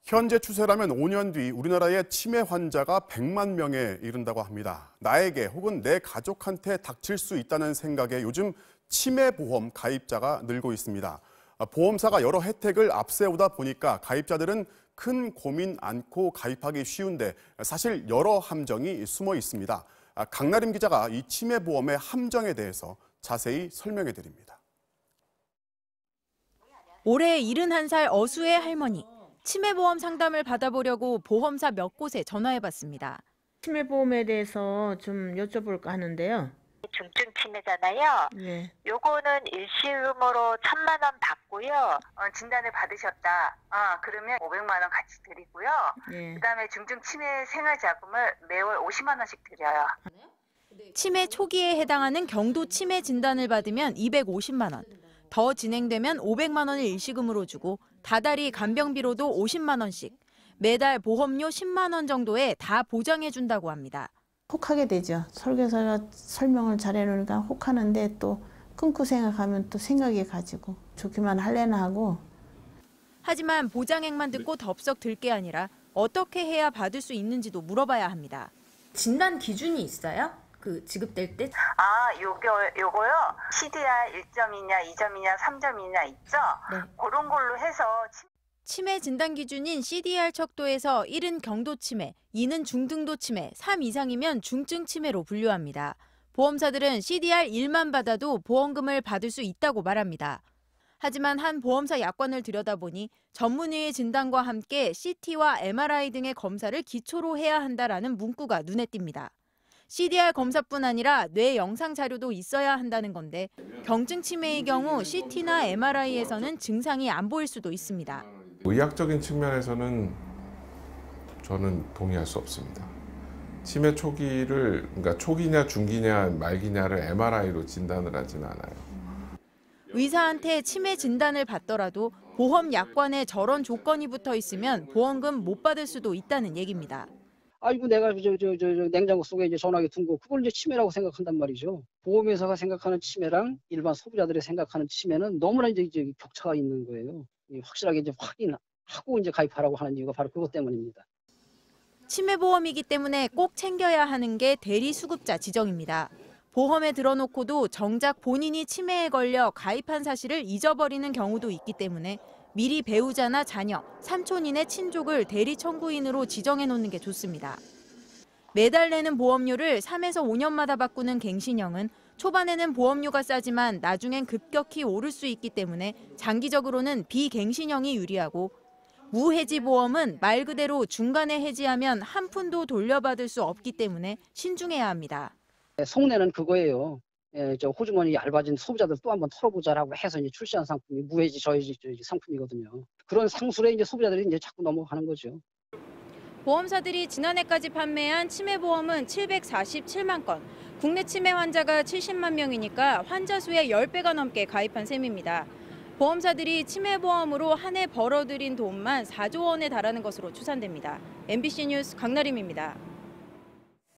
현재 추세라면 5년 뒤 우리나라의 치매 환자가 100만 명에 이른다고 합니다. 나에게 혹은 내 가족한테 닥칠 수 있다는 생각에 요즘 치매보험 가입자가 늘고 있습니다. 보험사가 여러 혜택을 앞세우다 보니까 가입자들은 큰 고민 않고 가입하기 쉬운데 사실 여러 함정이 숨어 있습니다. 강나림 기자가 이 치매보험의 함정에 대해서 자세히 설명해 드립니다. 올해 71살 어수의 할머니. 치매보험 상담을 받아보려고 보험사 몇 곳에 전화해봤습니다. 치매보험에 대해서 좀 여쭤볼까 하는데요. 중증 치매잖아요. 네. 요거는 일시금으로 1,000만 원 받고요. 진단을 받으셨다. 그러면 500만 원 같이 드리고요. 네. 그다음에 중증 치매 생활자금을 매월 50만 원씩 드려요. 치매 초기에 해당하는 경도 치매 진단을 받으면 250만 원. 더 진행되면 500만 원을 일시금으로 주고 다달이 간병비로도 50만 원씩. 매달 보험료 10만 원 정도에 다 보장해 준다고 합니다. 혹하게 되죠. 설계사가 설명을 잘 해놓으니까 혹하는데 또 끊고 생각하면 또 생각이 가지고 좋기만 할래나 하고. 하지만 보장액만 듣고 덥석 들 게 아니라 어떻게 해야 받을 수 있는지도 물어봐야 합니다. 진단 기준이 있어요? 지급될 때? 요거요. CDR 1점이냐, 2점이냐, 3점이냐 있죠? 네. 그런 걸로 해서 치매 진단 기준인 CDR 척도에서 1은 경도 치매, 2는 중등도 치매, 3 이상이면 중증 치매로 분류합니다. 보험사들은 CDR 1만 받아도 보험금을 받을 수 있다고 말합니다. 하지만 한 보험사 약관을 들여다보니 전문의의 진단과 함께 CT와 MRI 등의 검사를 기초로 해야 한다라는 문구가 눈에 띕니다. CDR 검사뿐 아니라 뇌 영상 자료도 있어야 한다는 건데 경증 치매의 경우 CT나 MRI에서는 증상이 안 보일 수도 있습니다. 의학적인 측면에서는 저는 동의할 수 없습니다. 치매 초기를 그러니까 초기냐 중기냐 말기냐를 MRI로 진단을 하지는 않아요. 의사한테 치매 진단을 받더라도 보험 약관에 저런 조건이 붙어 있으면 보험금 못 받을 수도 있다는 얘기입니다. 아이고 내가 냉장고 속에 이제 전화기 둔 거 그걸 이제 치매라고 생각한단 말이죠. 보험회사가 생각하는 치매랑 일반 소비자들이 생각하는 치매는 너무나 이제 격차가 있는 거예요. 확실하게 이제 확인하고 이제 가입하라고 하는 이유가 바로 그것 때문입니다. 치매보험이기 때문에 꼭 챙겨야 하는 게 대리수급자 지정입니다. 보험에 들어놓고도 정작 본인이 치매에 걸려 가입한 사실을 잊어버리는 경우도 있기 때문에 미리 배우자나 자녀, 삼촌인의 친족을 대리 청구인으로 지정해 놓는 게 좋습니다. 매달 내는 보험료를 3에서 5년마다 바꾸는 갱신형은 초반에는 보험료가 싸지만 나중엔 급격히 오를 수 있기 때문에 장기적으로는 비갱신형이 유리하고 무해지 보험은 말 그대로 중간에 해지하면 한 푼도 돌려받을 수 없기 때문에 신중해야 합니다. 속내는 그거예요. 호주머니 얇아진 소비자들 또 한번 털어보자라고 해서 이제 출시한 상품이 무해지 저해지 상품이거든요. 그런 상술에 이제 소비자들이 이제 자꾸 넘어가는 거죠. 보험사들이 지난해까지 판매한 치매보험은 747만 건, 국내 치매 환자가 70만 명이니까 환자 수의 10배가 넘게 가입한 셈입니다. 보험사들이 치매보험으로 한 해 벌어들인 돈만 4조 원에 달하는 것으로 추산됩니다. MBC 뉴스 강나림입니다.